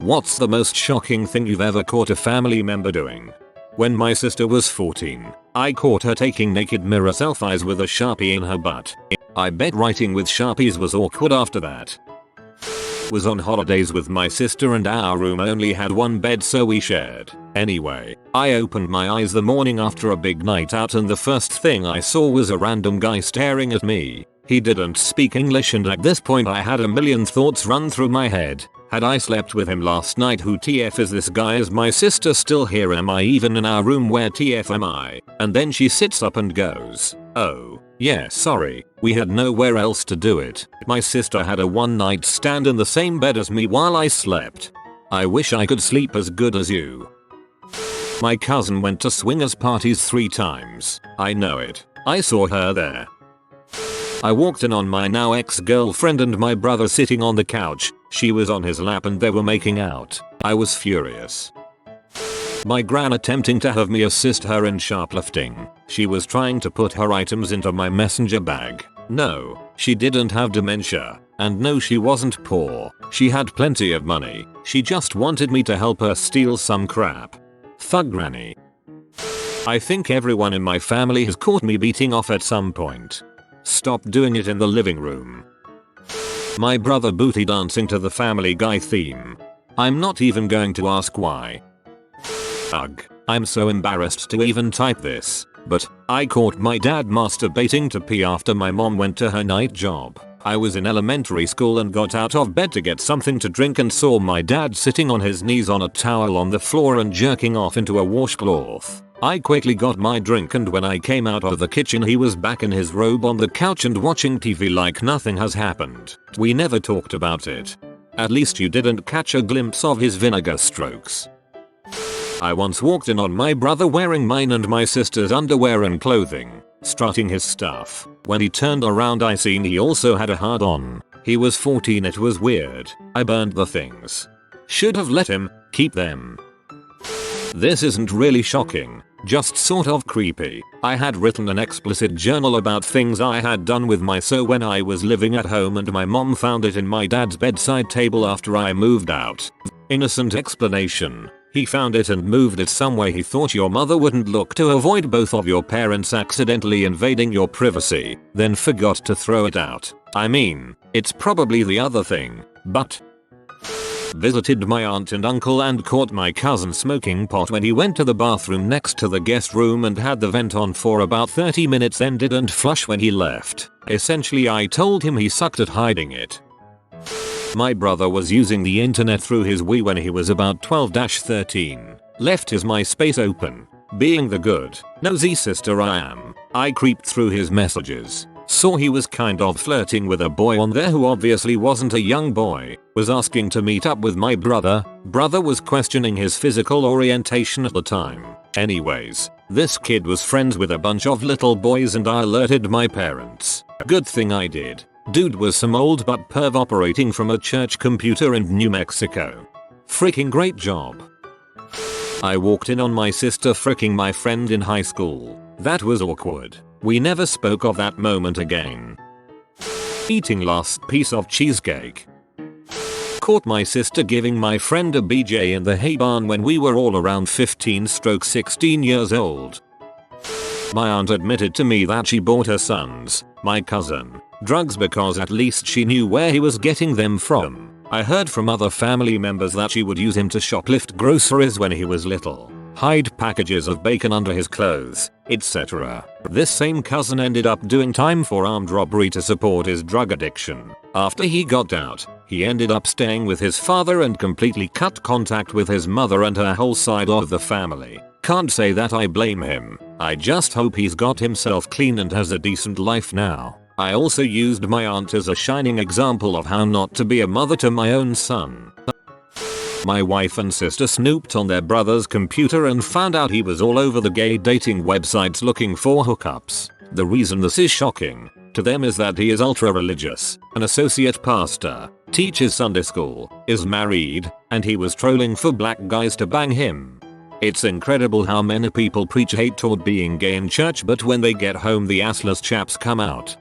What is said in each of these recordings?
What's the most shocking thing you've ever caught a family member doing? When my sister was 14, I caught her taking naked mirror selfies with a Sharpie in her butt. I bet writing with Sharpies was awkward after that. Was on holidays with my sister and our room only had one bed, so we shared. Anyway, I opened my eyes the morning after a big night out and the first thing I saw was a random guy staring at me. He didn't speak English and at this point I had a million thoughts run through my head. Had I slept with him last night? Who TF is this guy? Is my sister still here? Am I even in our room? Where TF am I? And then she sits up and goes, "Oh, yeah, sorry, we had nowhere else to do it." My sister had a one night stand in the same bed as me while I slept. I wish I could sleep as good as you. My cousin went to swingers parties 3 times. I know it. I saw her there. I walked in on my now ex-girlfriend and my brother sitting on the couch. She was on his lap and they were making out. I was furious. My gran attempting to have me assist her in shoplifting. She was trying to put her items into my messenger bag. No, she didn't have dementia. And no, she wasn't poor. She had plenty of money. She just wanted me to help her steal some crap. Thug granny. I think everyone in my family has caught me beating off at some point. Stop doing it in the living room. My brother booty dancing to the Family Guy theme. I'm not even going to ask why. Ugh, I'm so embarrassed to even type this, but I caught my dad masturbating to pee after my mom went to her night job. I was in elementary school and got out of bed to get something to drink and saw my dad sitting on his knees on a towel on the floor and jerking off into a washcloth. I quickly got my drink and when I came out of the kitchen he was back in his robe on the couch and watching TV like nothing has happened. We never talked about it. At least you didn't catch a glimpse of his vinegar strokes. I once walked in on my brother wearing mine and my sister's underwear and clothing, strutting his stuff. When he turned around I seen he also had a hard on. He was 14, it was weird. I burned the things. Should have let him keep them. This isn't really shocking, just sort of creepy. I had written an explicit journal about things I had done with my so when I was living at home and my mom found it in my dad's bedside table after I moved out. Innocent explanation. He found it and moved it somewhere he thought your mother wouldn't look to avoid both of your parents accidentally invading your privacy, then forgot to throw it out. I mean, it's probably the other thing, but... Visited my aunt and uncle and caught my cousin smoking pot when he went to the bathroom next to the guest room and had the vent on for about 30 minutes then didn't flush when he left. Essentially I told him he sucked at hiding it. My brother was using the internet through his Wii when he was about 12-13. Left his MySpace open. Being the good, nosy sister I am, I creeped through his messages. Saw he was kind of flirting with a boy on there who obviously wasn't a young boy, was asking to meet up with my brother. Brother was questioning his physical orientation at the time. Anyways, this kid was friends with a bunch of little boys and I alerted my parents. Good thing I did. Dude was some old butt perv operating from a church computer in New Mexico. Freaking great job. I walked in on my sister fricking my friend in high school. That was awkward. We never spoke of that moment again. Eating last piece of cheesecake. Caught my sister giving my friend a BJ in the hay barn when we were all around 15-16 years old. My aunt admitted to me that she bought her sons, my cousin, drugs because at least she knew where he was getting them from. I heard from other family members that she would use him to shoplift groceries when he was little, hide packages of bacon under his clothes, etc. This same cousin ended up doing time for armed robbery to support his drug addiction. After he got out, he ended up staying with his father and completely cut contact with his mother and her whole side of the family. Can't say that I blame him. I just hope he's got himself clean and has a decent life now. I also used my aunt as a shining example of how not to be a mother to my own son. My wife and sister snooped on their brother's computer and found out he was all over the gay dating websites looking for hookups. The reason this is shocking to them is that he is ultra religious, an associate pastor, teaches Sunday school, is married, and he was trolling for black guys to bang him. It's incredible how many people preach hate toward being gay in church, but when they get home the assless chaps come out.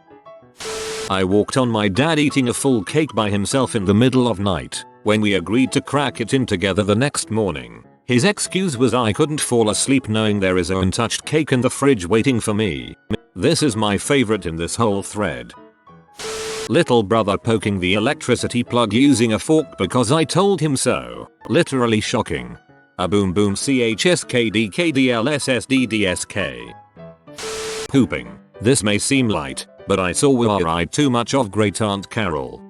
I walked on my dad eating a full cake by himself in the middle of night. When we agreed to crack it in together the next morning, his excuse was I couldn't fall asleep knowing there is untouched cake in the fridge waiting for me. This is my favorite in this whole thread. Little brother poking the electricity plug using a fork because I told him so. Literally shocking. A boom boom CHSKDKDLSSDDSK. Pooping. This may seem light, but I saw I too much of Great Aunt Carol.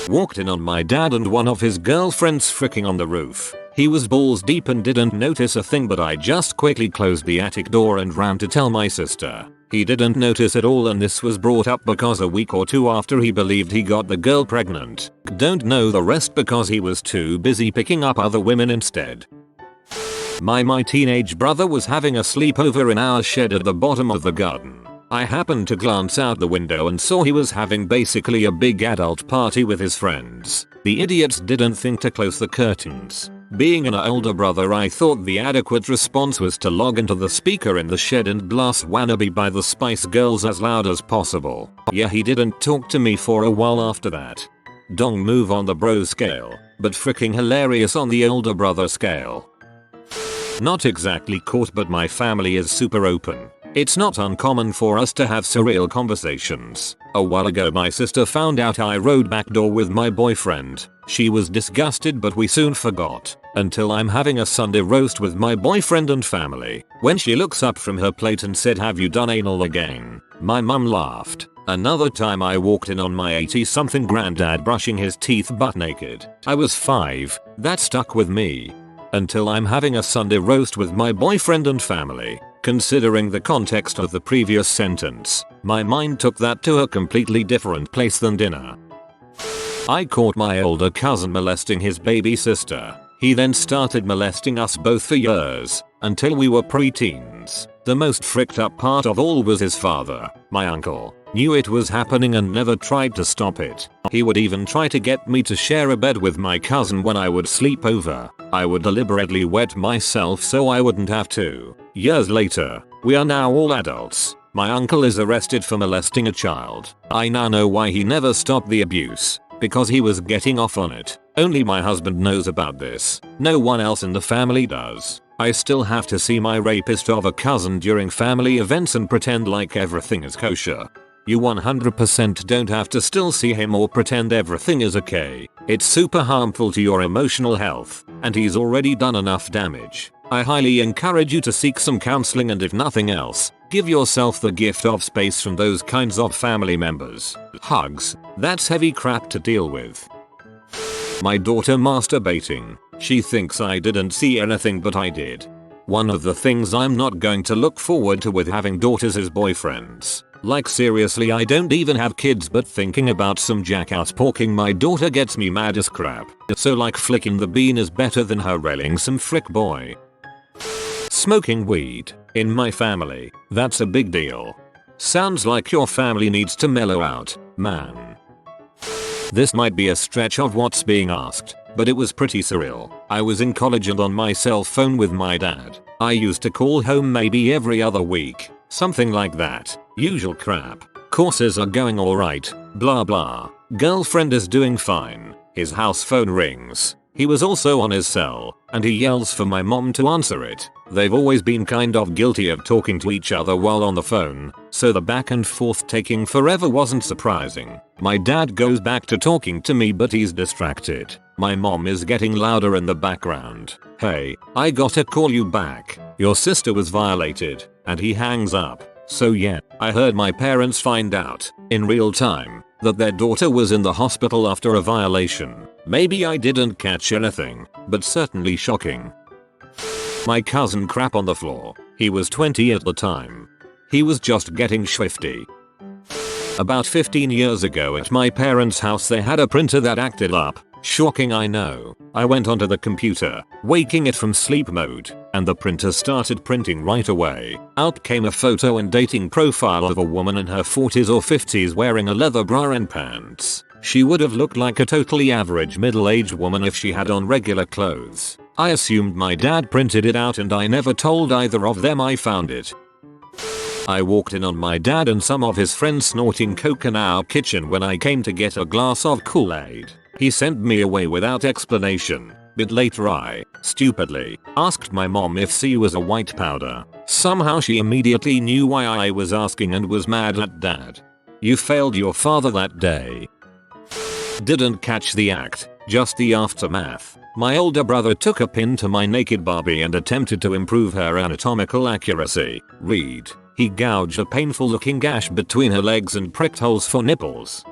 Walked in on my dad and one of his girlfriends fricking on the roof. He was balls deep and didn't notice a thing, but I just quickly closed the attic door and ran to tell my sister. He didn't notice at all, and this was brought up because a week or two after he believed he got the girl pregnant. Don't know the rest because he was too busy picking up other women instead. My teenage brother was having a sleepover in our shed at the bottom of the garden. I happened to glance out the window and saw he was having basically a big adult party with his friends. The idiots didn't think to close the curtains. Being an older brother, I thought the adequate response was to log into the speaker in the shed and blast Wannabe by the Spice Girls as loud as possible. Yeah, he didn't talk to me for a while after that. Dong move on the bro scale, but freaking hilarious on the older brother scale. Not exactly caught, but my family is super open. It's not uncommon for us to have surreal conversations. A while ago my sister found out I rode backdoor with my boyfriend. She was disgusted, but we soon forgot. Until I'm having a Sunday roast with my boyfriend and family. When she looks up from her plate and said, "Have you done anal again?" My mum laughed. Another time I walked in on my 80-something granddad brushing his teeth butt naked. I was 5. That stuck with me. Until I'm having a Sunday roast with my boyfriend and family. Considering the context of the previous sentence, my mind took that to a completely different place than dinner. I caught my older cousin molesting his baby sister. He then started molesting us both for years, until we were pre-teens. The most fricked up part of all was his father, my uncle, knew it was happening and never tried to stop it. He would even try to get me to share a bed with my cousin when I would sleep over. I would deliberately wet myself so I wouldn't have to. Years later, we are now all adults. My uncle is arrested for molesting a child. I now know why he never stopped the abuse. Because he was getting off on it. Only my husband knows about this. No one else in the family does. I still have to see my rapist of a cousin during family events and pretend like everything is kosher. You 100% don't have to still see him or pretend everything is okay. It's super harmful to your emotional health, and he's already done enough damage. I highly encourage you to seek some counseling, and if nothing else, give yourself the gift of space from those kinds of family members. Hugs. That's heavy crap to deal with. My daughter masturbating. She thinks I didn't see anything, but I did. One of the things I'm not going to look forward to with having daughters is boyfriends. Like seriously, I don't even have kids, but thinking about some jackass porking my daughter gets me mad as crap. So like flicking the bean is better than her railing some frick boy. Smoking weed. In my family, that's a big deal. Sounds like your family needs to mellow out, man. This might be a stretch of what's being asked, but it was pretty surreal. I was in college and on my cell phone with my dad. I used to call home maybe every other week, something like that. Usual crap. Courses are going alright, blah blah. Girlfriend is doing fine. His house phone rings. He was also on his cell, and he yells for my mom to answer it. They've always been kind of guilty of talking to each other while on the phone, so the back and forth taking forever wasn't surprising. My dad goes back to talking to me, but he's distracted. My mom is getting louder in the background. "Hey, I gotta call you back. Your sister was violated," and he hangs up. So yeah, I heard my parents find out, in real time, that their daughter was in the hospital after a violation. Maybe I didn't catch anything, but certainly shocking. My cousin crap on the floor. He was 20 at the time. He was just getting swifty. About 15 years ago at my parents' house they had a printer that acted up. Shocking, I know. I went onto the computer, waking it from sleep mode, and the printer started printing right away. Out came a photo and dating profile of a woman in her 40s or 50s wearing a leather bra and pants. She would have looked like a totally average middle-aged woman if she had on regular clothes. I assumed my dad printed it out and I never told either of them I found it. I walked in on my dad and some of his friends snorting coke in our kitchen when I came to get a glass of Kool-Aid. He sent me away without explanation, but later I, stupidly, asked my mom if C was a white powder. Somehow she immediately knew why I was asking and was mad at dad. You failed your father that day. Didn't catch the act, just the aftermath. My older brother took a pin to my naked Barbie and attempted to improve her anatomical accuracy. Read. He gouged a painful looking gash between her legs and pricked holes for nipples.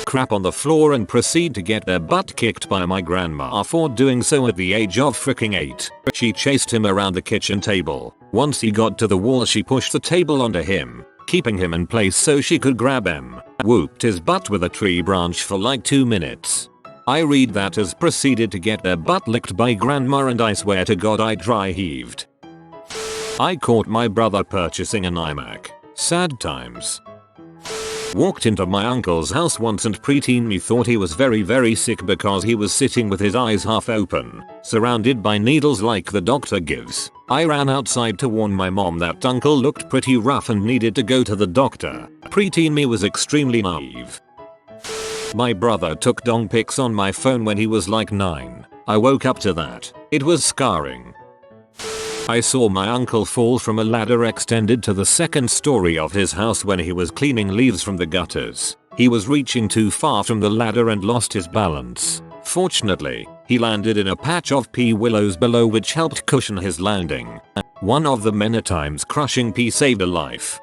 Crap on the floor and proceed to get their butt kicked by my grandma for doing so at the age of freaking 8. She chased him around the kitchen table. Once he got to the wall she pushed the table onto him, keeping him in place so she could grab him. Whooped his butt with a tree branch for like 2 minutes. I read that as proceeded to get their butt licked by grandma and I swear to God I dry heaved. I caught my brother purchasing an iMac. Sad times. Walked into my uncle's house once and preteen me thought he was very sick because he was sitting with his eyes half open, surrounded by needles like the doctor gives. I ran outside to warn my mom that uncle looked pretty rough and needed to go to the doctor. Preteen me was extremely naive. My brother took dong pics on my phone when he was like 9. I woke up to that. It was scarring. I saw my uncle fall from a ladder extended to the second story of his house when he was cleaning leaves from the gutters. He was reaching too far from the ladder and lost his balance. Fortunately, he landed in a patch of pea willows below which helped cushion his landing. One of the many times crushing pea saved a life.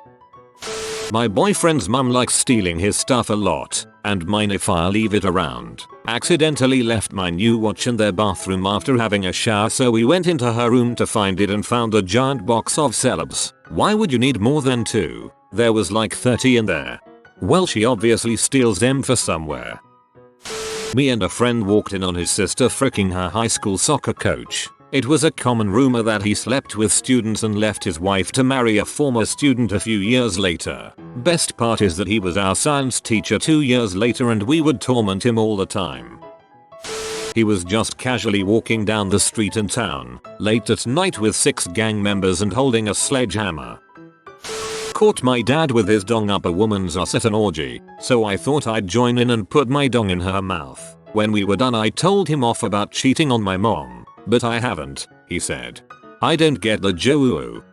My boyfriend's mum likes stealing his stuff a lot, and mine if I leave it around. Accidentally left my new watch in their bathroom after having a shower, so we went into her room to find it and found a giant box of celebs. Why would you need more than 2? There was like 30 in there. Well, she obviously steals them for somewhere. Me and a friend walked in on his sister fricking her high school soccer coach. It was a common rumor that he slept with students and left his wife to marry a former student a few years later. Best part is that he was our science teacher 2 years later and we would torment him all the time. He was just casually walking down the street in town, late at night with 6 gang members and holding a sledgehammer. Caught my dad with his dong up a woman's ass at an orgy, so I thought I'd join in and put my dong in her mouth. When we were done I told him off about cheating on my mom. But I haven't, he said. I don't get the joo.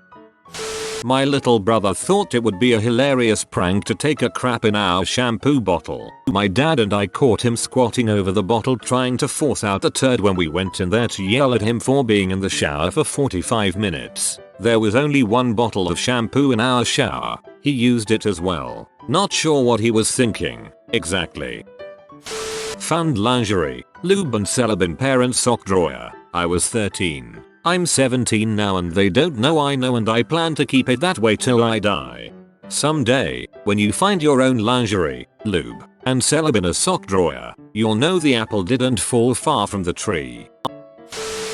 My little brother thought it would be a hilarious prank to take a crap in our shampoo bottle. My dad and I caught him squatting over the bottle trying to force out the turd when we went in there to yell at him for being in the shower for 45 minutes. There was only 1 bottle of shampoo in our shower. He used it as well. Not sure what he was thinking. Exactly. Found lingerie, lube and celeb in parents' sock drawer. I was 13. I'm 17 now and they don't know I know and I plan to keep it that way till I die. Someday, when you find your own lingerie, lube, and celeb in a sock drawer, you'll know the apple didn't fall far from the tree.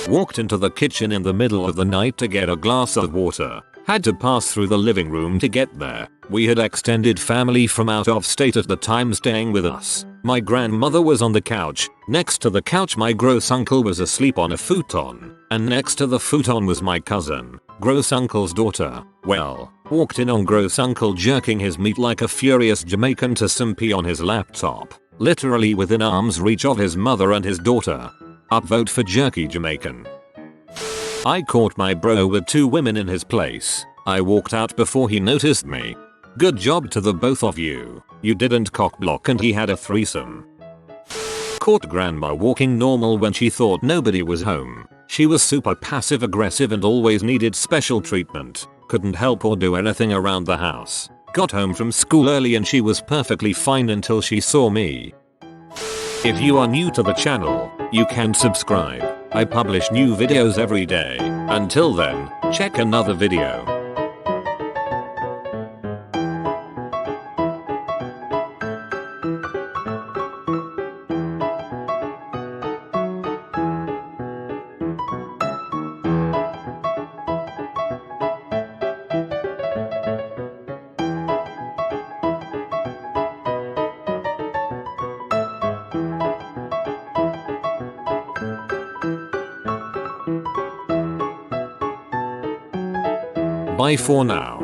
Walked into the kitchen in the middle of the night to get a glass of water. Had to pass through the living room to get there. We had extended family from out of state at the time staying with us. My grandmother was on the couch. Next to the couch my gross uncle was asleep on a futon. And next to the futon was my cousin, gross uncle's daughter. Well, walked in on gross uncle jerking his meat like a furious Jamaican to some pee on his laptop. Literally within arm's reach of his mother and his daughter. Upvote for jerky Jamaican. I caught my bro with 2 women in his place. I walked out before he noticed me. Good job to the both of you. You didn't cock block and he had a threesome. Caught grandma walking normal when she thought nobody was home. She was super passive aggressive and always needed special treatment. Couldn't help or do anything around the house. Got home from school early and she was perfectly fine until she saw me. If you are new to the channel, you can subscribe. I publish new videos every day. Until then, check another video. Bye for now.